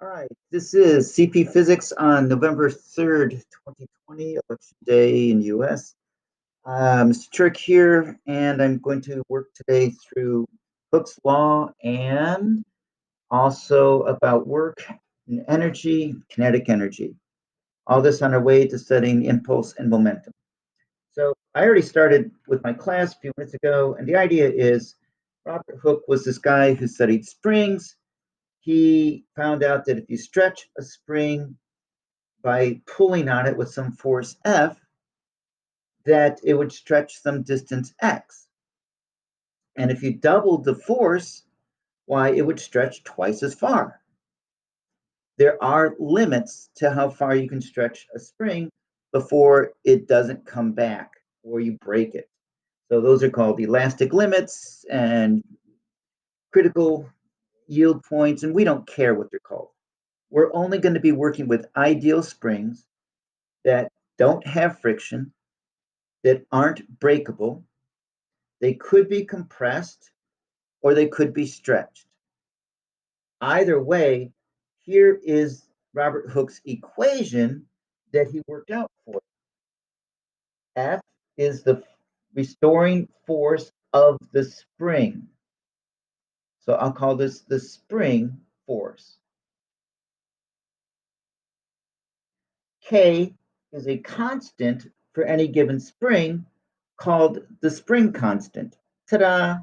All right, this is CP Physics on November 3rd, 2020, election day in the US. Mr. Turk here, and I'm going to work today through Hooke's law and also about work and energy, kinetic energy. All this on our way to studying impulse and momentum. So I already started with my class a few minutes ago, and the idea is Robert Hooke was this guy who studied springs. He found out that if you stretch a spring by pulling on it with some force F, that it would stretch some distance X. And if you doubled the force, why, it would stretch twice as far. There are limits to how far you can stretch a spring before it doesn't come back or you break it. So those are called elastic limits and critical yield points, and we don't care what they're called. We're only going to be working with ideal springs that don't have friction, that aren't breakable. They could be compressed or they could be stretched. Either way, here is Robert Hooke's equation that he worked out for. F is the restoring force of the spring. So I'll call this the spring force. K is a constant for any given spring called the spring constant. Ta-da!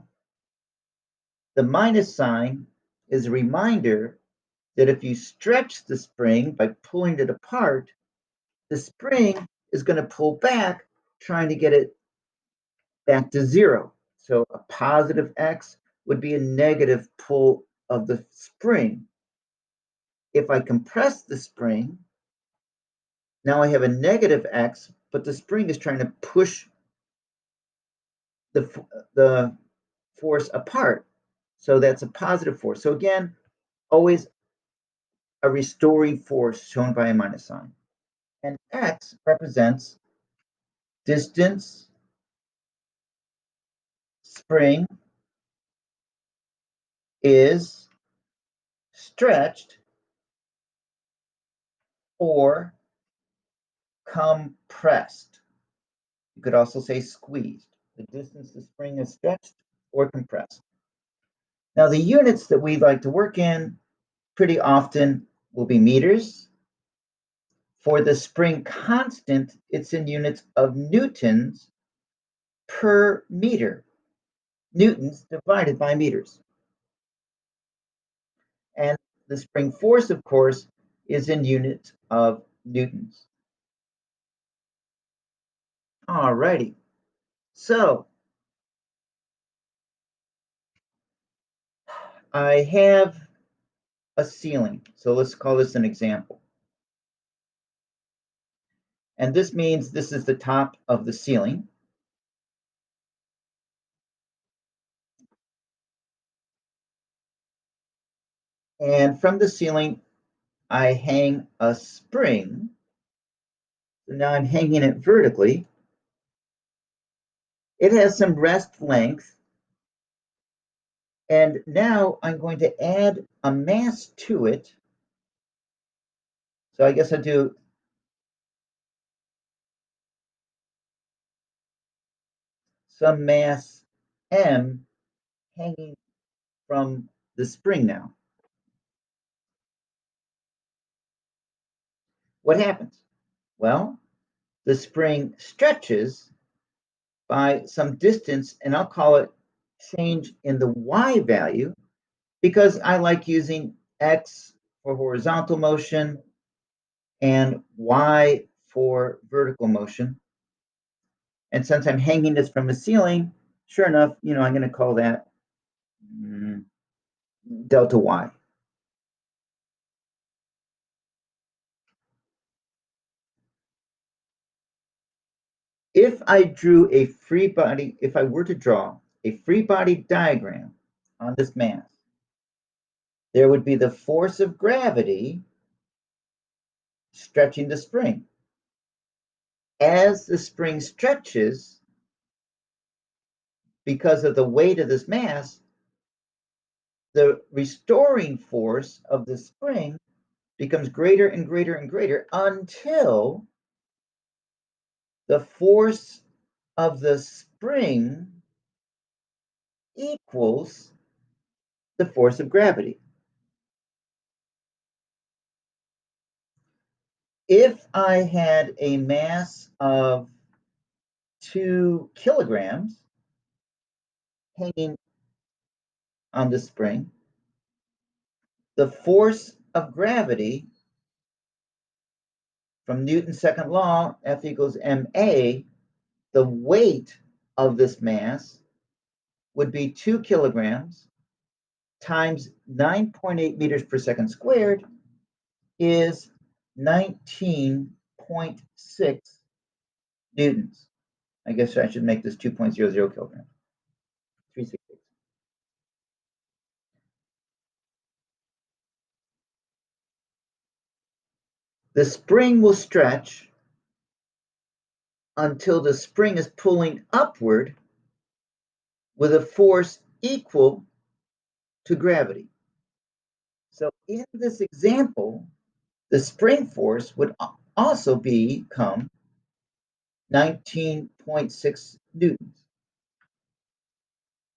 The minus sign is a reminder that if you stretch the spring by pulling it apart, the spring is going to pull back, trying to get it back to zero. So a positive X would be a negative pull of the spring. If I compress the spring, now I have a negative X, but the spring is trying to push the force apart. So that's a positive force. So again, always a restoring force shown by a minus sign. And X represents distance, spring is stretched or compressed. You could also say squeezed. The distance the spring is stretched or compressed. Now, the units that we like to work in pretty often will be meters. For the spring constant, it's in units of newtons per meter. Newtons divided by meters. And the spring force, of course, is in units of newtons. All righty. So I have a ceiling. So let's call this an example. And this means this is the top of the ceiling. And from the ceiling, I hang a spring. So now I'm hanging it vertically. It has some rest length. And now I'm going to add a mass to it. So I guess I'll do some mass M hanging from the spring now. What happens? Well, the spring stretches by some distance, and I'll call it change in the Y value because I like using X for horizontal motion and Y for vertical motion. And since I'm hanging this from a ceiling, sure enough, I'm going to call that delta Y. If I drew a free body, if I were to draw a free body diagram on this mass, there would be the force of gravity stretching the spring. As the spring stretches, because of the weight of this mass, the restoring force of the spring becomes greater and greater and greater until the force of the spring equals the force of gravity. If I had a mass of 2 kilograms hanging on the spring, the force of gravity from Newton's second law, F equals ma, the weight of this mass would be 2 kilograms times 9.8 meters per second squared is 19.6 newtons. I guess I should make this 2.00 kilograms. 368. The spring will stretch until the spring is pulling upward with a force equal to gravity. So in this example, the spring force would also become 19.6 newtons.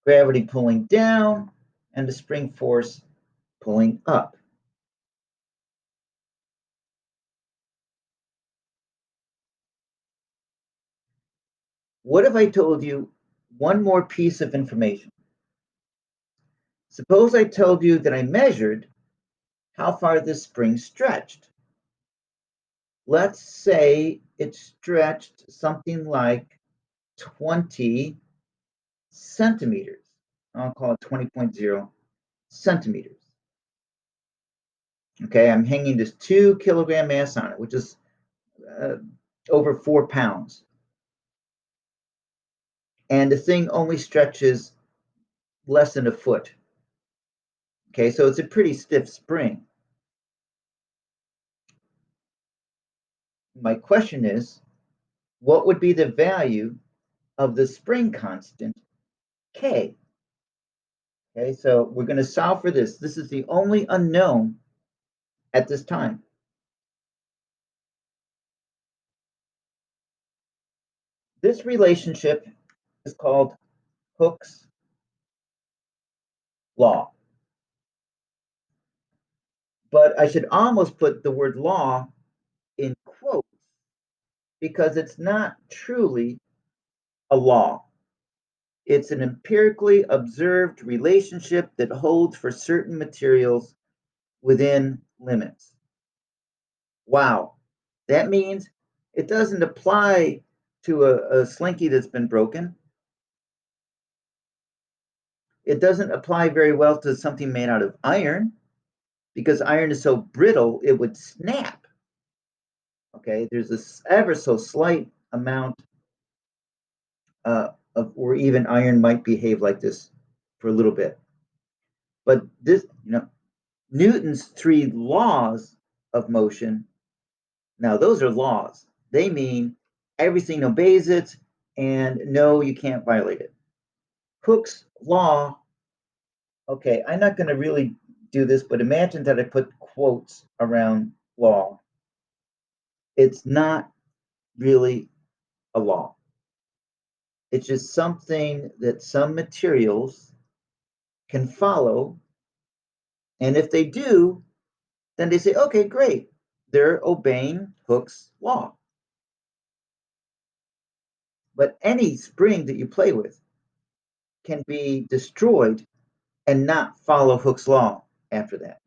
Gravity pulling down and the spring force pulling up. What if I told you one more piece of information? Suppose I told you that I measured how far this spring stretched. Let's say it stretched something like 20 centimeters. I'll call it 20.0 centimeters. Okay, I'm hanging this 2 kilogram mass on it, which is uh, over 4 pounds. And the thing only stretches less than a foot. Okay, so it's a pretty stiff spring. My question is, what would be the value of the spring constant, K? Okay, so we're going to solve for this. This is the only unknown at this time. This relationship is called Hooke's law. But I should almost put the word law in quotes because it's not truly a law. It's an empirically observed relationship that holds for certain materials within limits. Wow. That means it doesn't apply to a slinky that's been broken. It doesn't apply very well to something made out of iron because iron is so brittle it would snap. Okay, there's this ever so slight amount of, or even iron might behave like this for a little bit. But this, Newton's 3 laws of motion, now those are laws. They mean everything obeys it, and no, you can't violate it. Hooke's law, okay, I'm not going to really do this, but imagine that I put quotes around law. It's not really a law. It's just something that some materials can follow. And if they do, then they say, okay, great. They're obeying Hooke's law. But any spring that you play with can be destroyed and not follow Hooke's law after that.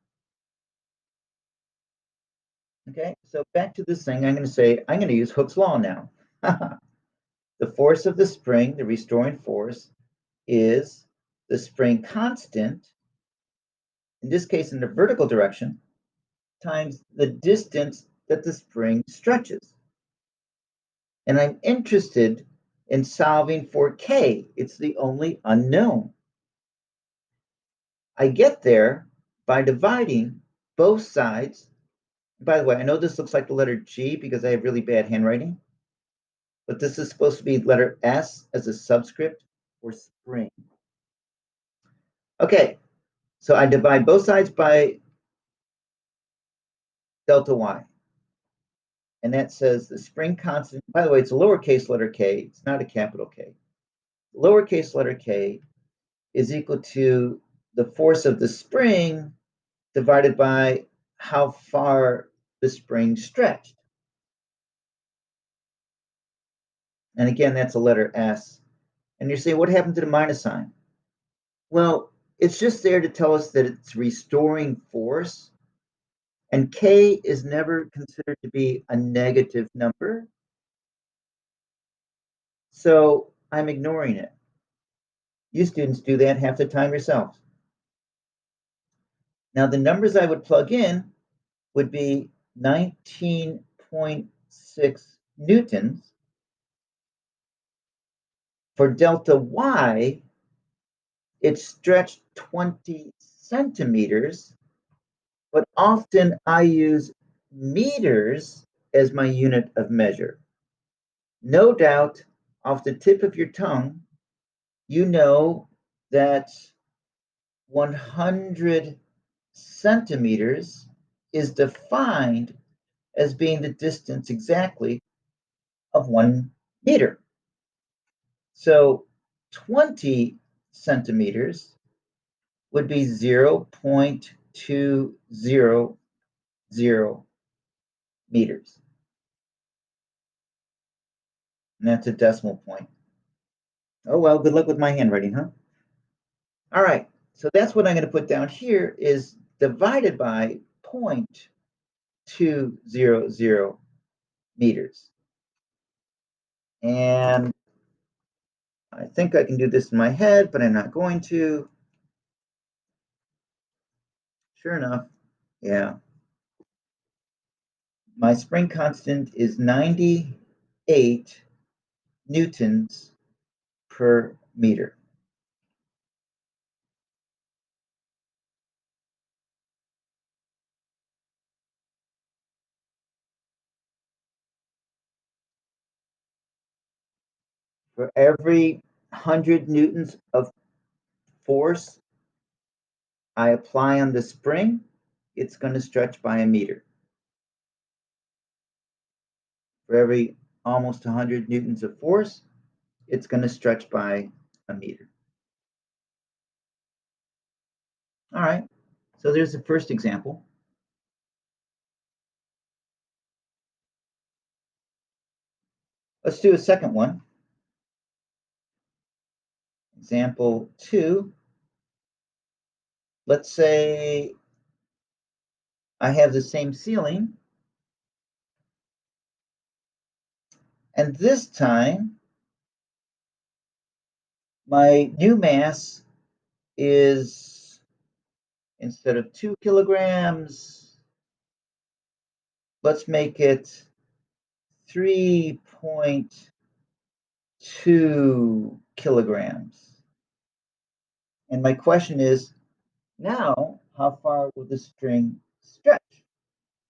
Okay, so back to this thing, I'm going to say, I'm going to use Hooke's law now. The force of the spring, the restoring force, is the spring constant, in this case in the vertical direction, times the distance that the spring stretches. And I'm interested in solving for K. It's the only unknown. I get there by dividing both sides. By the way, I know this looks like the letter G because I have really bad handwriting, but this is supposed to be letter S as a subscript for spring. Okay, so I divide both sides by delta y. And that says the spring constant, by the way, it's a lowercase letter k, it's not a capital K. Lowercase letter k is equal to the force of the spring divided by how far the spring stretched. And again, that's a letter S. And you're saying, what happened to the minus sign? Well, it's just there to tell us that it's restoring force. And K is never considered to be a negative number. So I'm ignoring it. You students do that half the time yourselves. Now, the numbers I would plug in would be 19.6 newtons. For delta Y, it stretched 20 centimeters, but often I use meters as my unit of measure. No doubt, off the tip of your tongue, you know that 100 centimeters is defined as being the distance exactly of 1 meter. So 20 centimeters would be 0.200 meters. And that's a decimal point. Oh, well, good luck with my handwriting, huh? All right, so that's what I'm going to put down here is divided by 0.200 meters. And I think I can do this in my head, but I'm not going to. Sure enough, yeah. My spring constant is 98 newtons per meter. For every 100 newtons of force I apply on the spring, it's going to stretch by a meter. For every almost 100 newtons of force, it's going to stretch by a meter. All right, so there's the first example. Let's do a second one. Example 2. Let's say I have the same ceiling, and this time my new mass is, instead of 2 kilograms, let's make it 3.2 kilograms. And my question is, now, how far will the string stretch?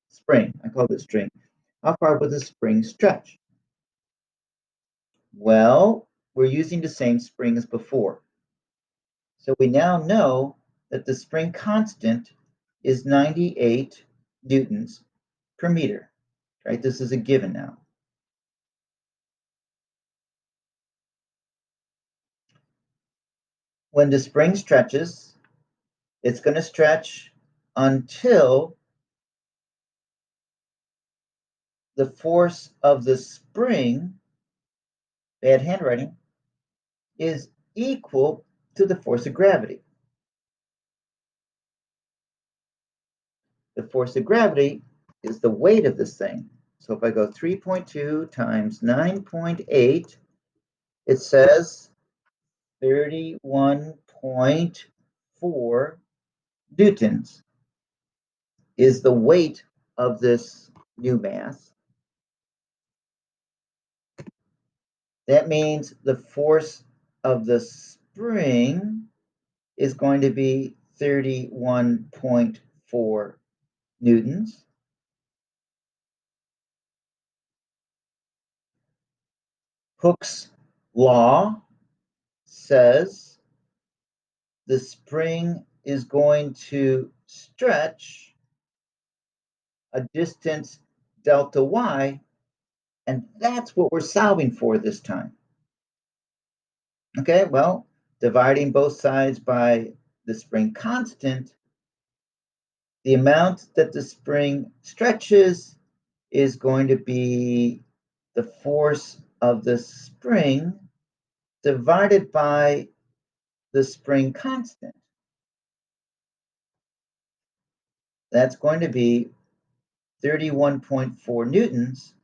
Spring, I call it string. How far will the spring stretch? Well, we're using the same spring as before. So we now know that the spring constant is 98 newtons per meter, right? This is a given now. When the spring stretches, it's going to stretch until the force of the spring, bad handwriting, is equal to the force of gravity. The force of gravity is the weight of this thing. So if I go 3.2 times 9.8, it says 31.4 newtons is the weight of this new mass. That means the force of the spring is going to be 31.4 newtons. Hooke's law says the spring is going to stretch a distance delta y, and that's what we're solving for this time. Okay, well, dividing both sides by the spring constant, the amount that the spring stretches is going to be the force of the spring divided by the spring constant. That's going to be 31.4 newtons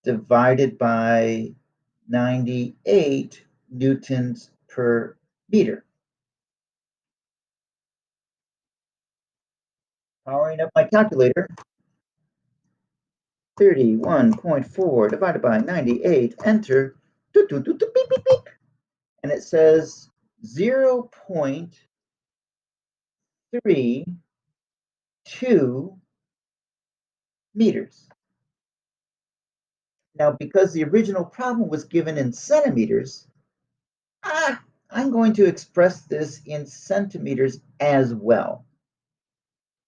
divided by 98 newtons per meter. Powering up my calculator, 31.4 divided by 98, enter, beep, beep, beep, and it says 0.32 meters. Now, because the original problem was given in centimeters, I'm going to express this in centimeters as well.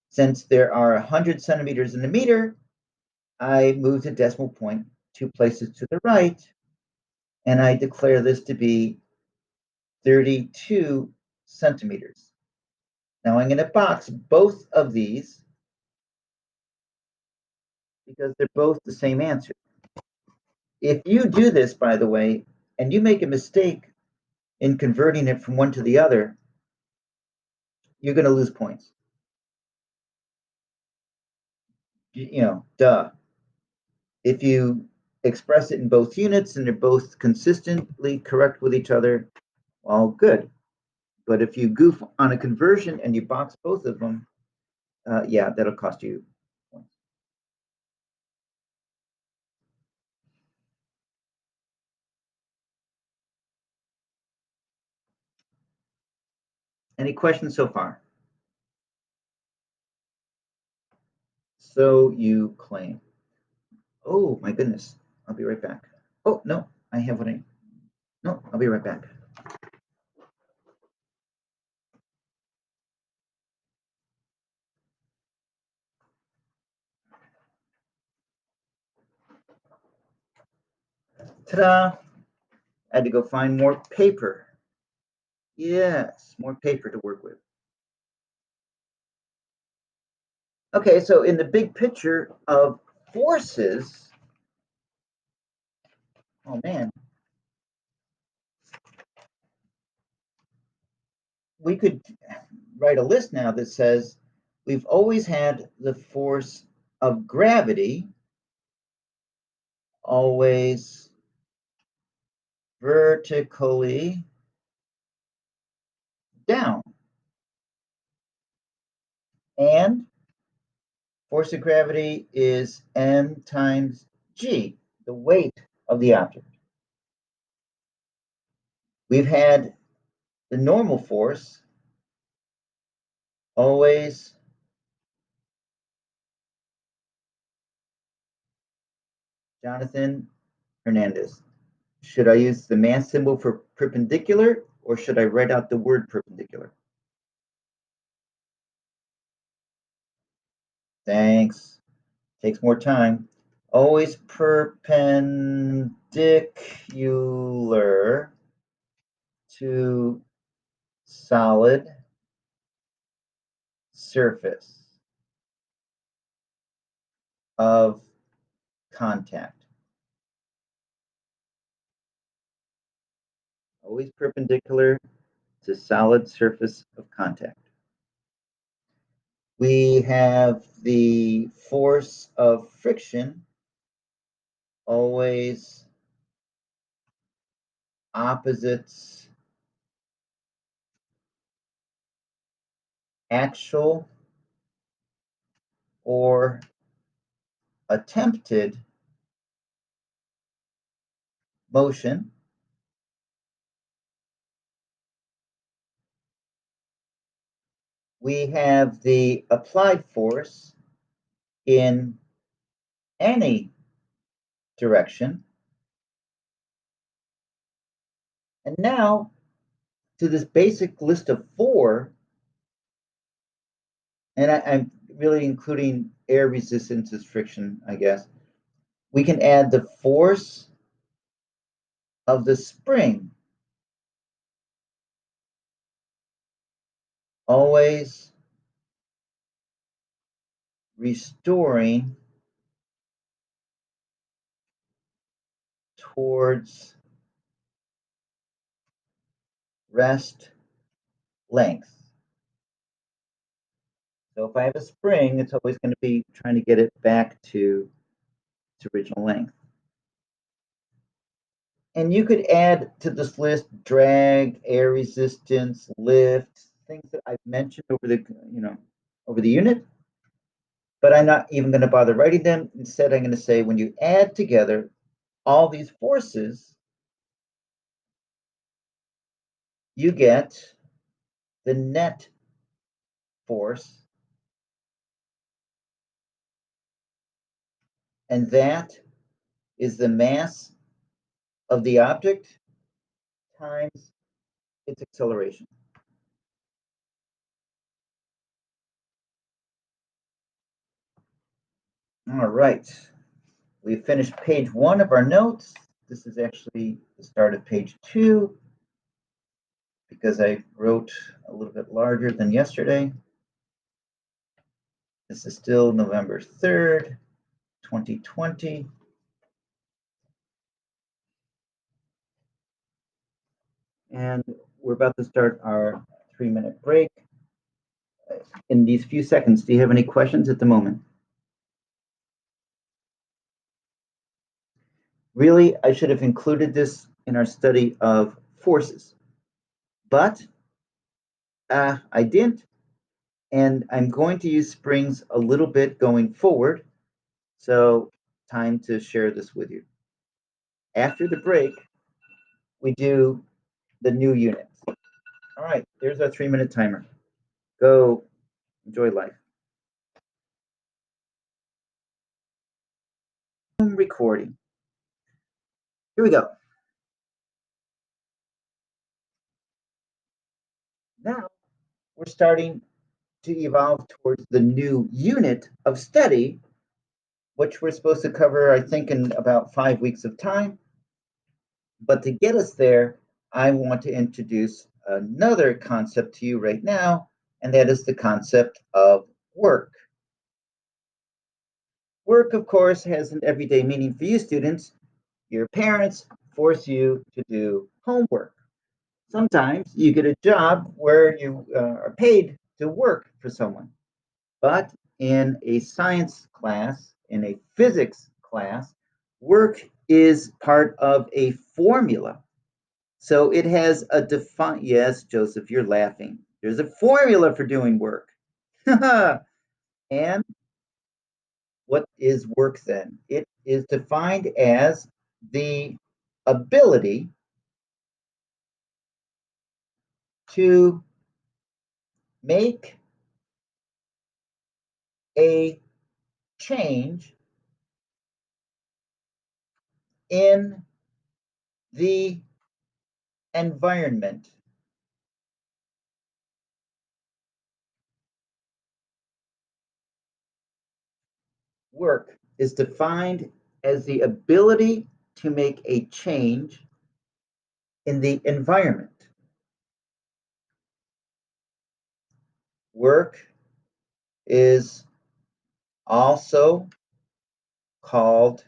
Since there are 100 centimeters in a meter, I move the decimal point 2 places to the right, and I declare this to be 32 centimeters. Now I'm going to box both of these because they're both the same answer. If you do this, by the way, and you make a mistake in converting it from one to the other, you're going to lose points. Duh. If you express it in both units and they're both consistently correct with each other, well, good. But if you goof on a conversion and you box both of them, yeah, that'll cost you points. Any questions so far? So you claim. Oh, my goodness. I'll be right back. Oh, no, I have what I. No, I'll be right back. Ta-da! I had to go find more paper. Yes, more paper to work with. Okay, so in the big picture of forces, oh man, we could write a list now that says we've always had the force of gravity always vertically down. And force of gravity is m times g, the weight of the object. We've had the normal force always Jonathan Hernandez. Should I use the math symbol for perpendicular or should I write out the word perpendicular? Thanks. Takes more time. Always perpendicular to solid surface of contact. Always perpendicular to solid surface of contact. We have the force of friction always opposites actual or attempted motion. We have the applied force in any direction. And now to this basic list of four, and I'm really including air resistance is friction, I guess. We can add the force of the spring, always restoring towards rest length. So if I have a spring, it's always going to be trying to get it back to its original length. And you could add to this list drag, air resistance, lift, things that I've mentioned over the unit, but I'm not even going to bother writing them. Instead, I'm going to say when you add together all these forces, you get the net force, and that is the mass of the object times its acceleration. All right, we finished page 1 of our notes. This is actually the start of page 2 because I wrote a little bit larger than yesterday. This is still November 3rd, 2020. And we're about to start our 3-minute break. In these few seconds, do you have any questions at the moment? Really, I should have included this in our study of forces, but I didn't, and I'm going to use springs a little bit going forward, so time to share this with you. After the break, we do the new units. All right, there's our 3-minute timer. Go enjoy life. Recording. Here we go. Now we're starting to evolve towards the new unit of study, which we're supposed to cover, I think, in about 5 weeks of time. But to get us there, I want to introduce another concept to you right now, and that is the concept of work. Work, of course, has an everyday meaning for you students. Your parents force you to do homework. Sometimes you get a job where you are paid to work for someone. But in a science class, in a physics class, work is part of a formula. So it has a defined, yes, Joseph, you're laughing. There's a formula for doing work. And what is work then? It is defined as the ability to make a change in the environment. Work is defined as the ability to make a change in the environment. Work is also called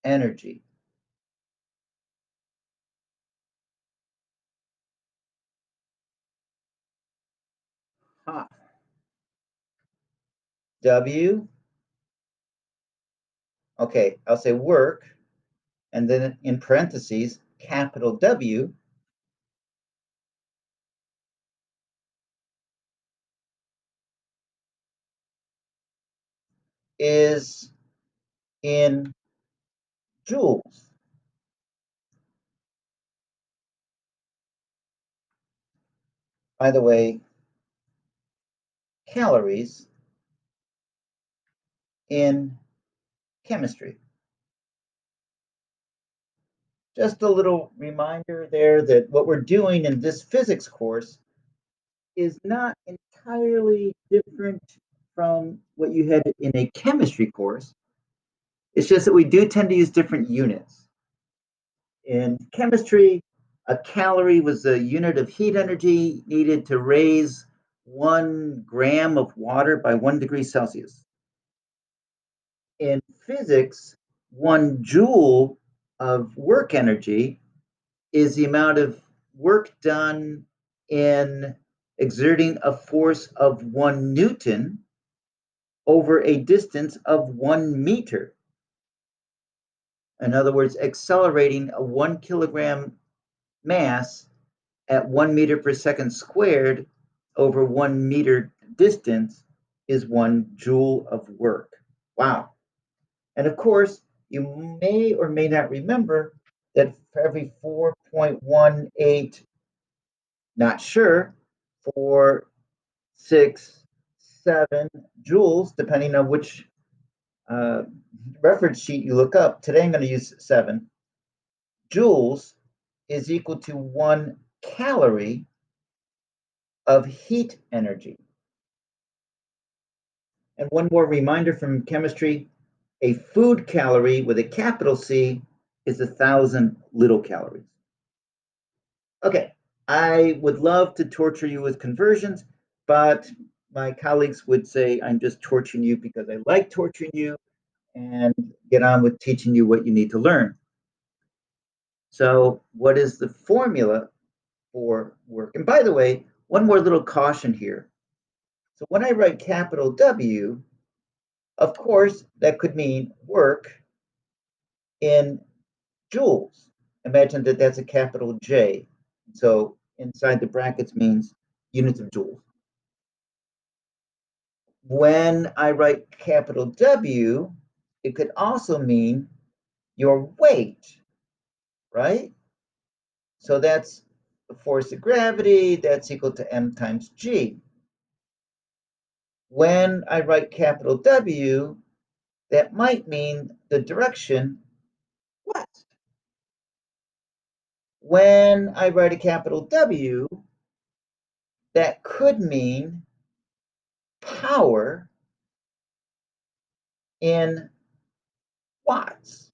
energy. Ha. W, okay, I'll say work, and then in parentheses, capital W is in joules. By the way, calories in chemistry. Just a little reminder there that what we're doing in this physics course is not entirely different from what you had in a chemistry course. It's just that we do tend to use different units. In chemistry, a calorie was a unit of heat energy needed to raise 1 gram of water by 1 degree Celsius. In physics, 1 joule of work energy is the amount of work done in exerting a force of 1 Newton over a distance of 1 meter. In other words, accelerating a 1 kilogram mass at 1 meter per second squared over 1 meter distance is 1 joule of work. Wow. And of course, you may or may not remember that for every 4.18, not sure, 4, 6, 7 joules, depending on which uh, reference sheet you look up. Today I'm going to use 7. Joules is equal to 1 calorie of heat energy. And one more reminder from chemistry, a food calorie with a capital C is 1,000 little calories. Okay, I would love to torture you with conversions, but my colleagues would say I'm just torturing you because I like torturing you and get on with teaching you what you need to learn. So, what is the formula for work? And by the way, one more little caution here. So, when I write capital W, of course, that could mean work in joules. Imagine that that's a capital J. So, inside the brackets means units of joules. When I write capital W, it could also mean your weight, right? So that's the force of gravity, that's equal to m times g. When I write capital W, that might mean the direction west. When I write a capital W, that could mean power in watts,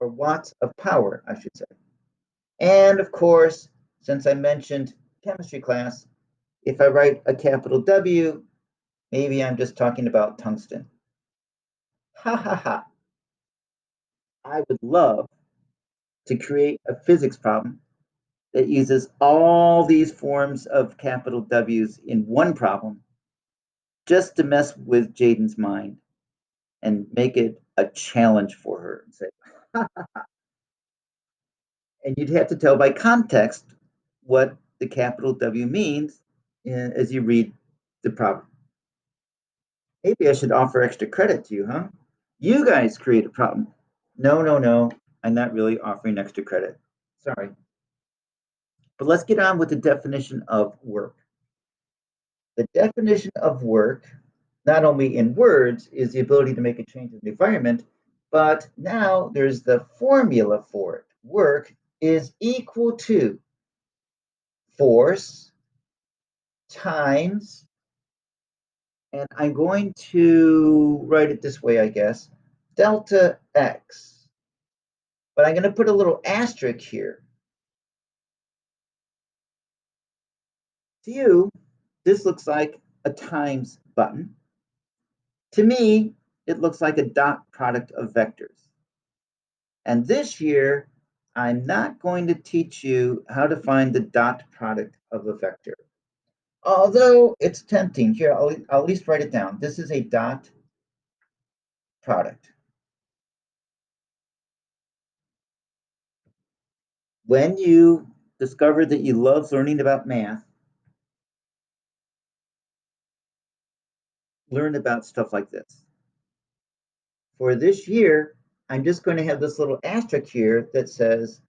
or watts of power, I should say. And of course, since I mentioned chemistry class, if I write a capital W, maybe I'm just talking about tungsten. Ha ha ha. I would love to create a physics problem that uses all these forms of capital W's in one problem just to mess with Jaden's mind and make it a challenge for her and say, ha. And you'd have to tell by context what the capital W means as you read the problem. Maybe I should offer extra credit to you, huh? You guys create a problem. No, no, no. I'm not really offering extra credit. Sorry. But let's get on with the definition of work. The definition of work, not only in words, is the ability to make a change in the environment, but now there's the formula for it. Work is equal to force times, and I'm going to write it this way, I guess, delta x. But I'm going to put a little asterisk here. To you, this looks like a times button. To me, it looks like a dot product of vectors. And this year, I'm not going to teach you how to find the dot product of a vector. Although it's tempting. Here, I'll at least write it down. This is a dot product. When you discover that you love learning about math, learn about stuff like this. For this year, I'm just going to have this little asterisk here that says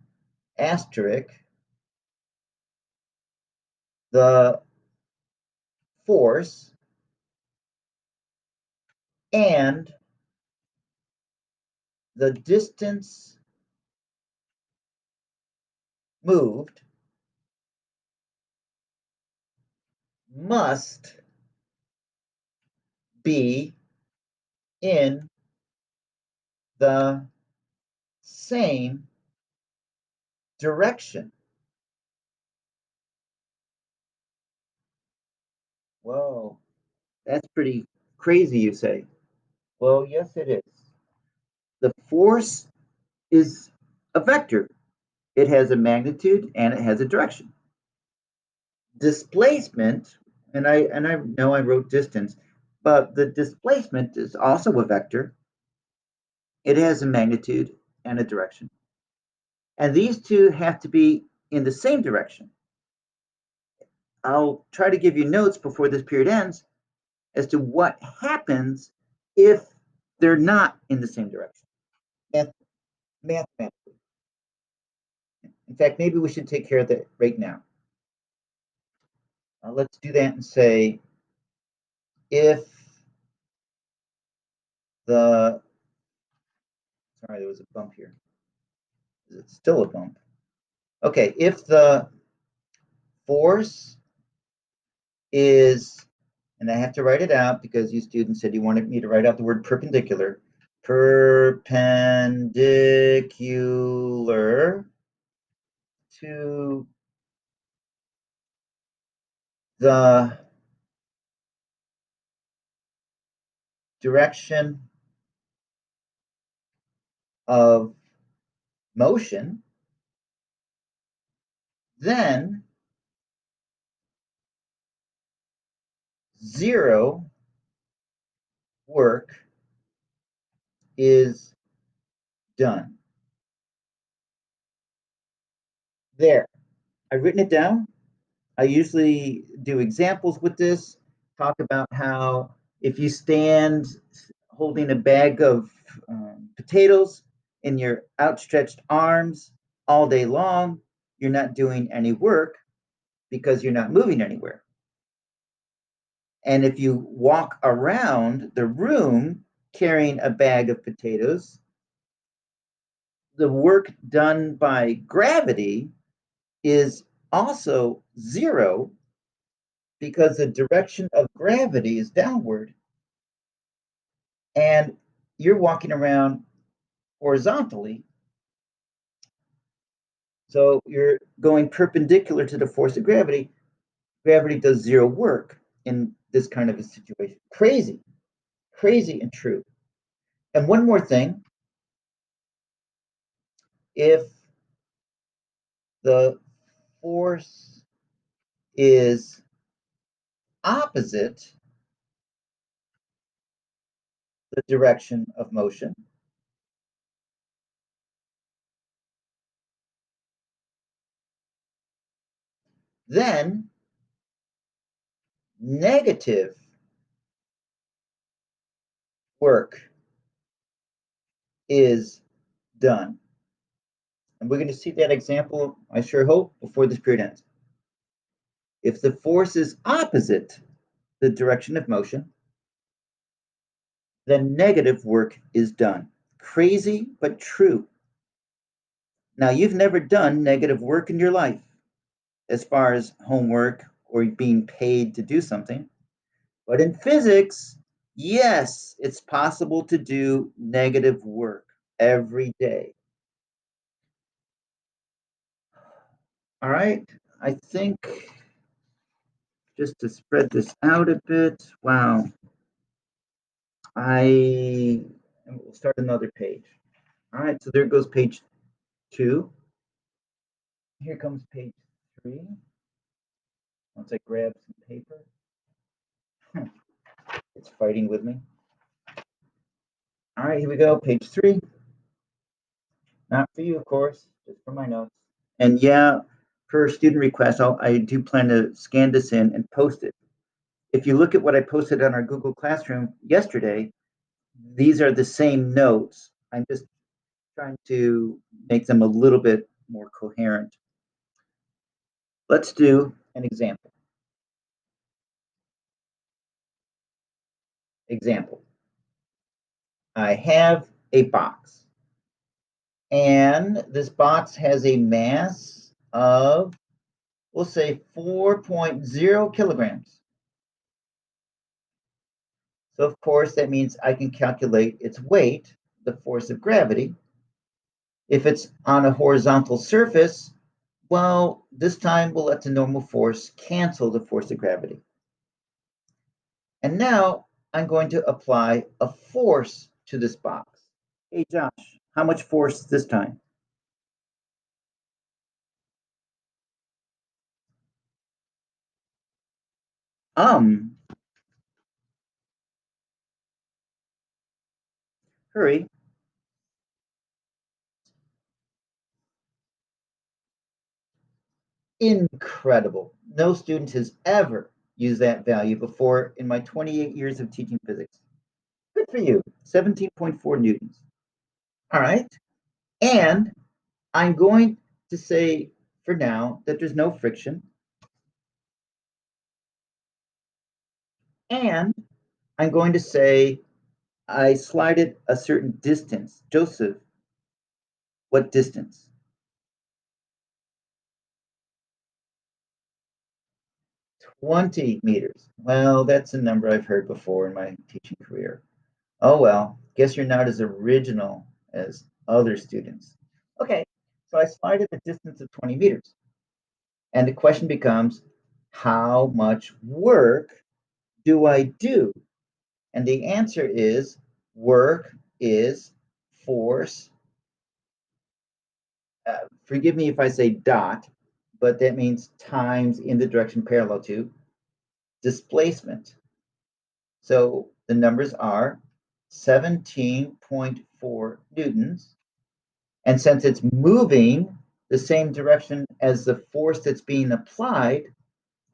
asterisk the force and the distance moved must be in the same direction. Whoa, that's pretty crazy, you say. Well, yes, it is. The force is a vector. It has a magnitude and it has a direction. Displacement, and I know I wrote distance, but the displacement is also a vector. It has a magnitude and a direction. And these two have to be in the same direction. I'll try to give you notes before this period ends as to what happens if they're not in the same direction. Mathematically. In fact, maybe we should take care of that right now. Let's do that and say if the, sorry, there was a bump here. Is it still a bump? Okay, if the force is, and I have to write it out because you students said you wanted me to write out the word perpendicular. Perpendicular to the direction of motion, then zero work is done. There, I've written it down. I usually do examples with this, talk about how if you stand holding a bag of potatoes in your outstretched arms all day long, you're not doing any work because you're not moving anywhere. And if you walk around the room carrying a bag of potatoes, the work done by gravity is also zero because the direction of gravity is downward and you're walking around horizontally. So you're going perpendicular to the force of gravity. Gravity does zero work in this kind of a situation. Crazy, crazy and true. And one more thing, if the force is opposite the direction of motion, then negative work is done. And we're going to see that example, I sure hope, before this period ends. If the force is opposite the direction of motion, then negative work is done. Crazy, but true. Now, you've never done negative work in your life as far as homework or being paid to do something. But in physics, yes, it's possible to do negative work every day. All right, I think just to spread this out a bit, wow, we'll start another page. All right, so there goes page 2. Here comes page 3. Once I grab some paper, it's fighting with me. All right, here we go, page 3. Not for you, of course, just for my notes. And yeah, per student request, I do plan to scan this in and post it. If you look at what I posted on our Google Classroom yesterday, these are the same notes. I'm just trying to make them a little bit more coherent. Let's do an example. Example. I have a box, and this box has a mass of, we'll say 4.0 kilograms. So of course, that means I can calculate its weight, the force of gravity. If it's on a horizontal surface, well, this time we'll let the normal force cancel the force of gravity. And now I'm going to apply a force to this box. Hey, Josh, how much force this time? Um, Hurry. Incredible. No student has ever used that value before in my 28 years of teaching physics. Good for you. 17.4 newtons. All right. And I'm going to say for now that there's no friction. And I'm going to say I slide it a certain distance. Joseph, what distance? 20 meters. Well, that's a number I've heard before in my teaching career. Oh, well, guess you're not as original as other students. Okay, so I slide it a distance of 20 meters. And the question becomes, how much work do I do? And the answer is work is force. Forgive me if I say dot, but that means times in the direction parallel to displacement. So the numbers are 17.4 newtons. And since it's moving the same direction as the force that's being applied,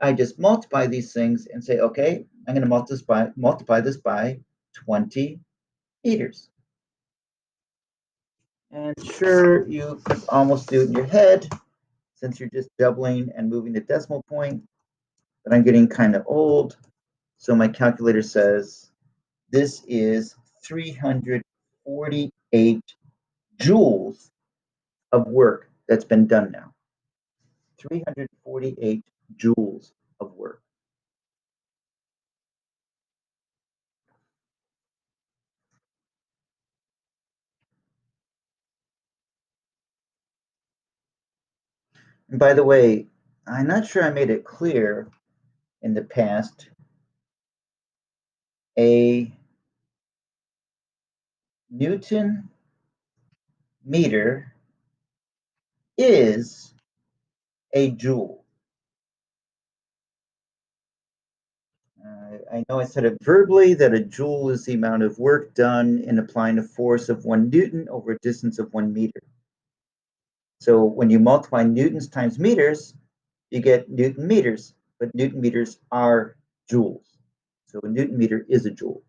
I just multiply these things and say, okay, I'm going to multiply this by 20 meters. And sure, you could almost do it in your head since you're just doubling and moving the decimal point, but I'm getting kind of old. So my calculator says this is 348 joules of work that's been done now. 348 joules of work. And by the way, I'm not sure I made it clear in the past. A Newton meter is a joule. I know I said it verbally that a joule is the amount of work done in applying a force of 1 Newton over a distance of 1 meter. So when you multiply newtons times meters, you get Newton meters, but Newton meters are joules. So a Newton meter is a joule.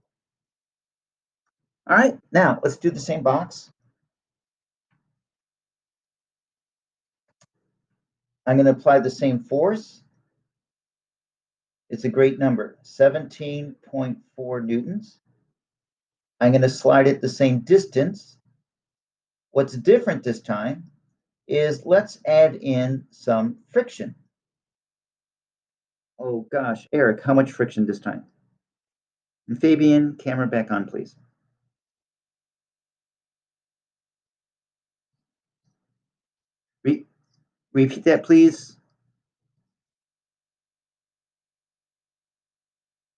All right, now let's do the same box. I'm going to apply the same force. It's a great number, 17.4 newtons. I'm going to slide it the same distance. What's different this time is let's add in some friction. Oh gosh, Eric, how much friction this time? And Fabian, camera back on, please. Repeat that, please.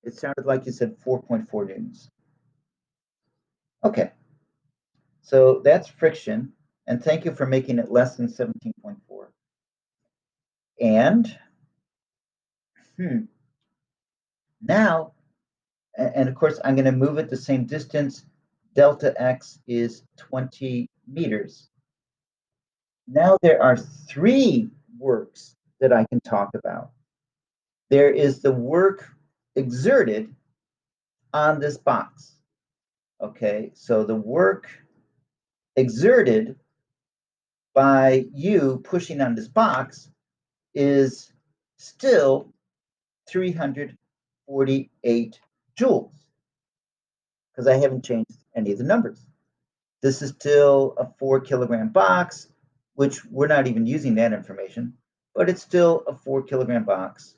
It sounded like you said 4.4 newtons. Okay, so that's friction, and thank you for making it less than 17.4. And now, and of course, I'm going to move it the same distance. Delta x is 20 meters. Now there are three works that I can talk about. There is the work exerted on this box. Okay, so the work exerted by you pushing on this box is still 348 joules because I haven't changed any of the numbers. This is still a 4 kilogram box, which we're not even using that information, but it's still a 4 kilogram box.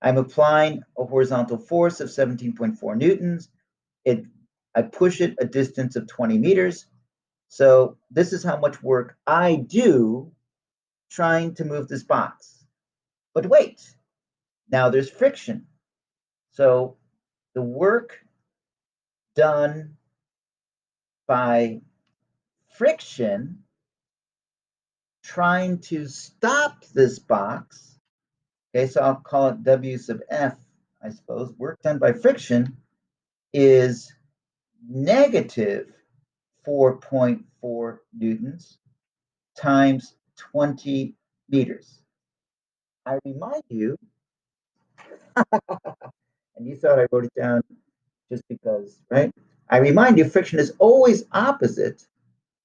I'm applying a horizontal force of 17.4 newtons. I push it a distance of 20 meters. So this is how much work I do trying to move this box. But wait, now there's friction. So the work done by friction trying to stop this box, okay, so I'll call it W sub F, I suppose, work done by friction is negative 4.4 newtons times 20 meters. I remind you, and you thought I wrote it down just because, right? I remind you, friction is always opposite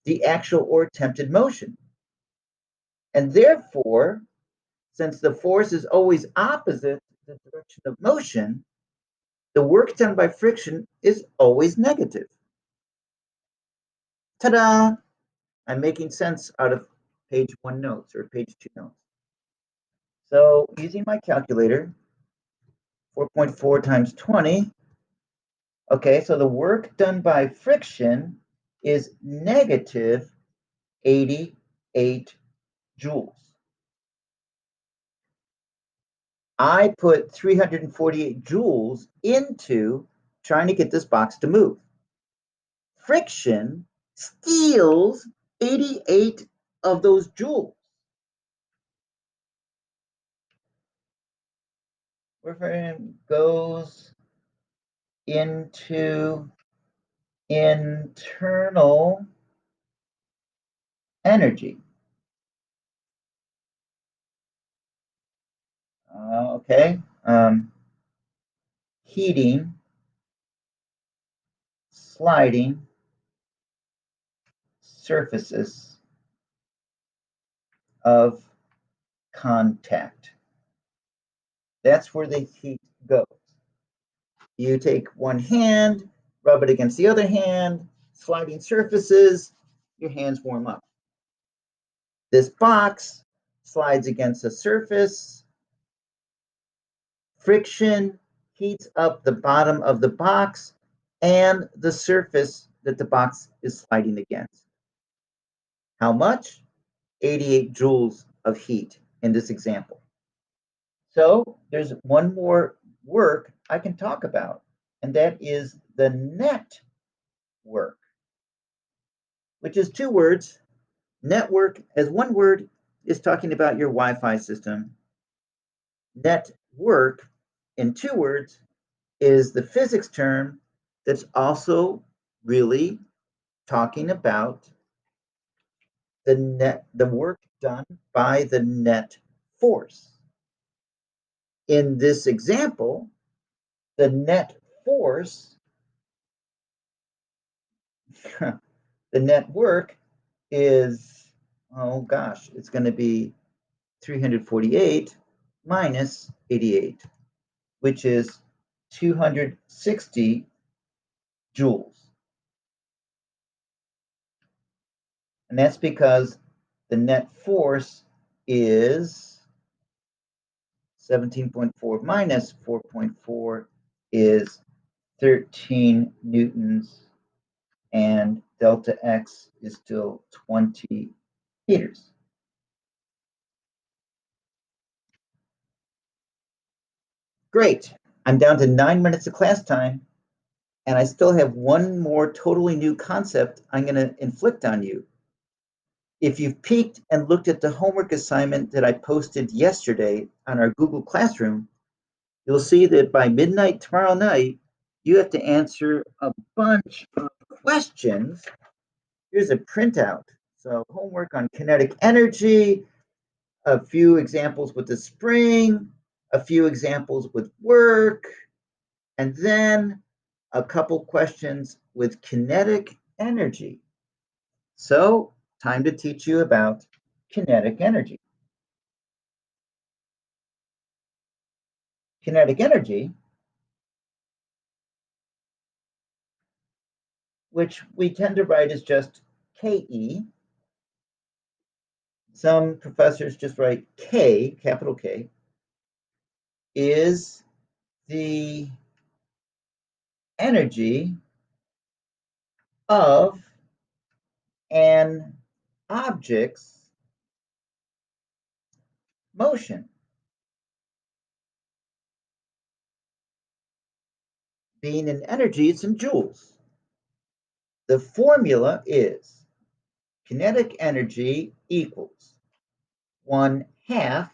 the actual or attempted motion. And therefore, since the force is always opposite the direction of motion, the work done by friction is always negative. Ta-da! I'm making sense out of page 1 notes or page 2 notes. So using my calculator, 4.4 times 20. Okay, so the work done by friction is negative 88 joules. I put 348 joules into trying to get this box to move. Friction steals 88 of those joules. Friction goes into internal energy. Okay. Heating, sliding surfaces of contact. That's where the heat goes. You take one hand, rub it against the other hand, sliding surfaces, your hands warm up. This box slides against a surface. Friction heats up the bottom of the box and the surface that the box is sliding against. How much? 88 joules of heat in this example. So there's one more work I can talk about, and that is the net work, which is 2 words. Network as 1 word is talking about your Wi-Fi system. Network in 2 words is the physics term that's also really talking about the work done by the net force. In this example, the net force, the net work is, oh gosh, it's going to be 348 minus 88, which is 260 joules. And that's because the net force is 17.4 minus 4.4 is 13 newtons, and delta x is still 20 meters. Great. I'm down to 9 minutes of class time, and I still have one more totally new concept I'm going to inflict on you. If you've peeked and looked at the homework assignment that I posted yesterday on our Google Classroom, you'll see that by midnight tomorrow night, you have to answer a bunch of questions. Here's a printout. So homework on kinetic energy, a few examples with the spring, a few examples with work, and then a couple questions with kinetic energy. So time to teach you about kinetic energy. Kinetic energy, which we tend to write as just KE. Some professors just write K, capital K, is the energy of an object's motion. Being in energy, it's in joules. The formula is kinetic energy equals 1/2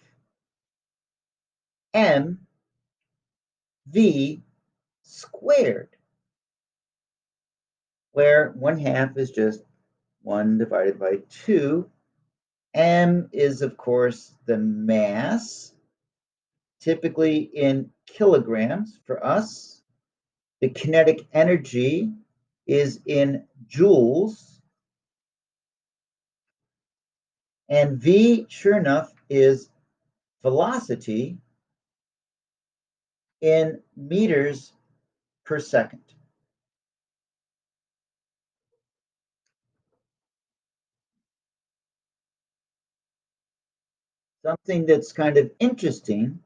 mv squared, where 1/2 is just 1 divided by 2. M is, of course, the mass, typically in kilograms for us. The kinetic energy is in joules. And V, sure enough, is velocity in meters per second. Something that's kind of interesting,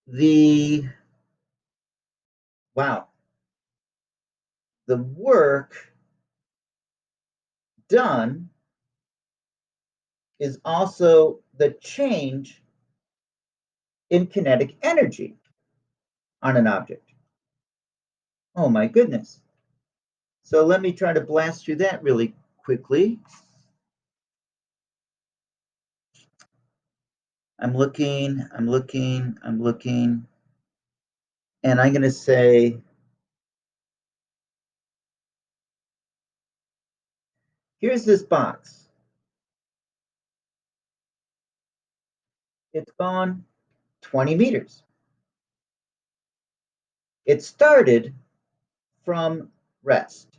the work done is also the change in kinetic energy on an object. Oh my goodness. So let me try to blast through that really quickly. I'm looking, and I'm going to say, here's this box. It's gone 20 meters. It started from rest.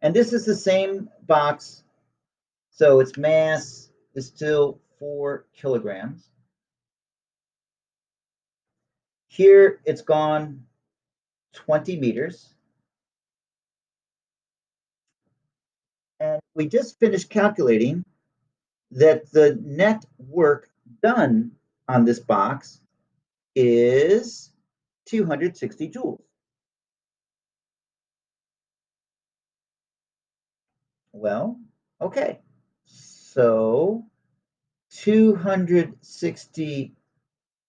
And this is the same box, so its mass is still 4 kilograms. Here it's gone 20 meters. And we just finished calculating that the net work done on this box is 260 joules. Well, okay. So 260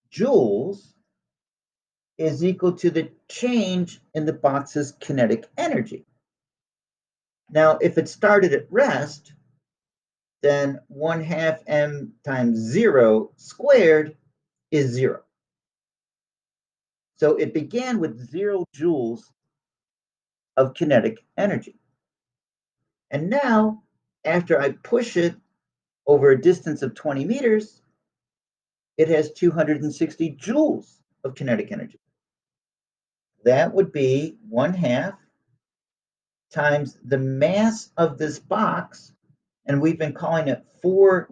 joules is equal to the change in the box's kinetic energy. Now, if it started at rest, then 1/2 m times 0 squared is 0. So it began with 0 joules of kinetic energy. And now, after I push it over a distance of 20 meters, it has 260 joules of kinetic energy. That would be 1/2 times the mass of this box, and we've been calling it 4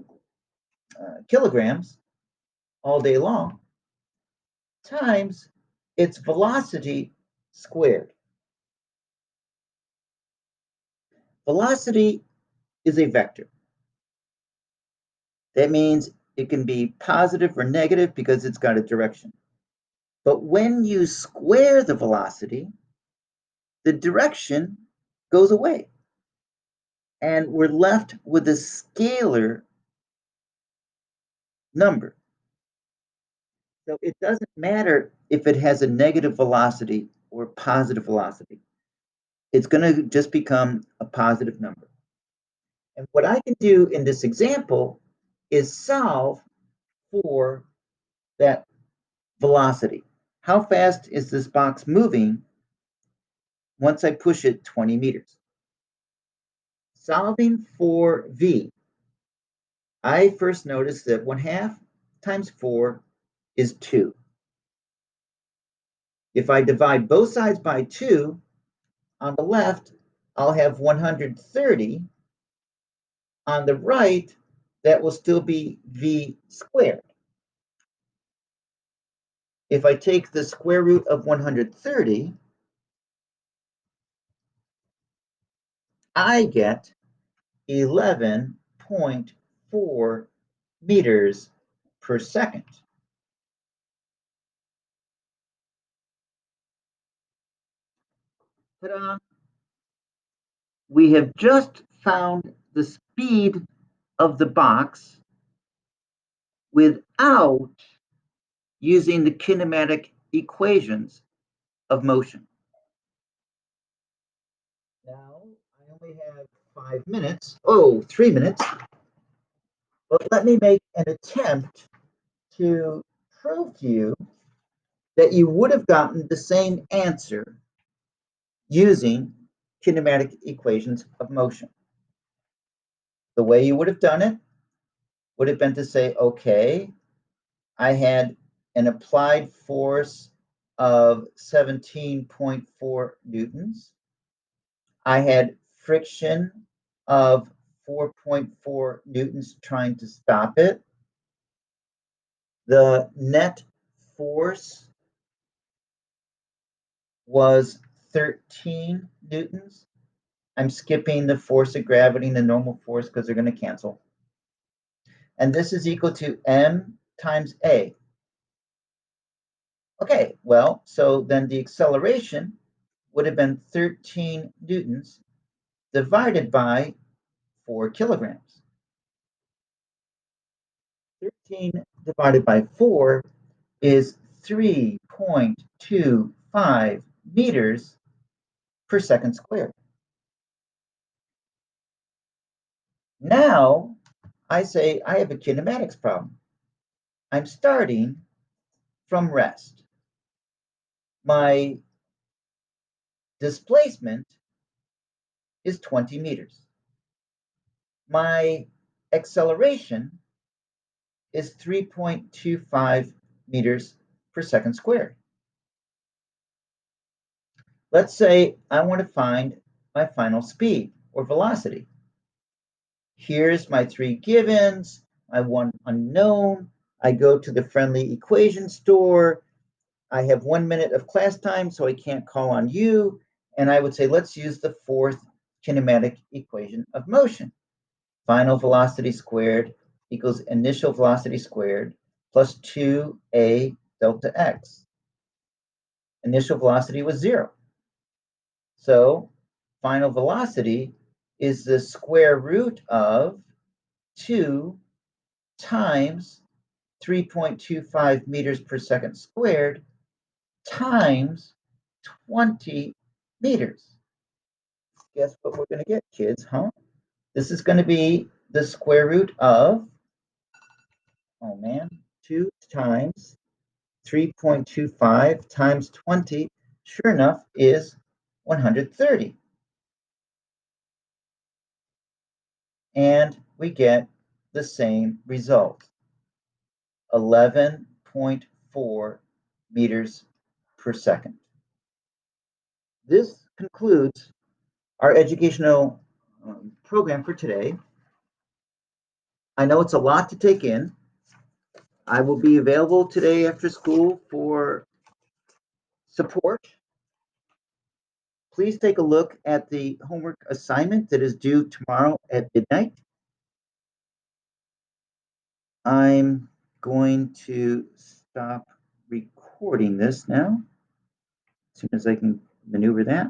kilograms all day long, times its velocity squared. Velocity is a vector. That means it can be positive or negative because it's got a direction. But when you square the velocity, the direction goes away. And we're left with a scalar number. So it doesn't matter if it has a negative velocity or positive velocity. It's going to just become a positive number. And what I can do in this example is solve for that velocity. How fast is this box moving once I push it 20 meters? Solving for V, I first noticed that 1/2 times 4 is 2. If I divide both sides by 2, on the left, I'll have 130. On the right, that will still be V squared. If I take the square root of 130, I get 11.4 meters per second. Ta-da! We have just found the speed of the box without using the kinematic equations of motion. Now, I only have 5 minutes. Oh, 3 minutes. But let me make an attempt to prove to you that you would have gotten the same answer using kinematic equations of motion. The way you would have done it would have been to say, okay, I had an applied force of 17.4 newtons. I had friction of 4.4 newtons trying to stop it. The net force was 13 newtons. I'm skipping the force of gravity and the normal force because they're going to cancel. And this is equal to m times a. Okay, well, so then the acceleration would have been 13 newtons divided by 4 kilograms. 13 divided by 4 is 3.25 meters per second squared. Now, I say I have a kinematics problem. I'm starting from rest. My displacement is 20 meters. My acceleration is 3.25 meters per second squared. Let's say I want to find my final speed or velocity. Here's my 3 givens, my 1 unknown. I go to the friendly equation store. I have 1 minute of class time, so I can't call on you. And I would say, let's use the fourth kinematic equation of motion. Final velocity squared equals initial velocity squared plus 2a delta x. Initial velocity was 0. So final velocity is the square root of 2 times 3.25 meters per second squared times 20 meters. Guess what we're going to get, kids, huh? This is going to be the square root of, 2 times 3.25 times 20, sure enough, is 130. And we get the same result, 11.4 meters per second. This concludes our educational program for today. I know it's a lot to take in. I will be available today after school for support. Please take a look at the homework assignment that is due tomorrow at midnight. I'm going to stop recording this now, as soon as I can maneuver that.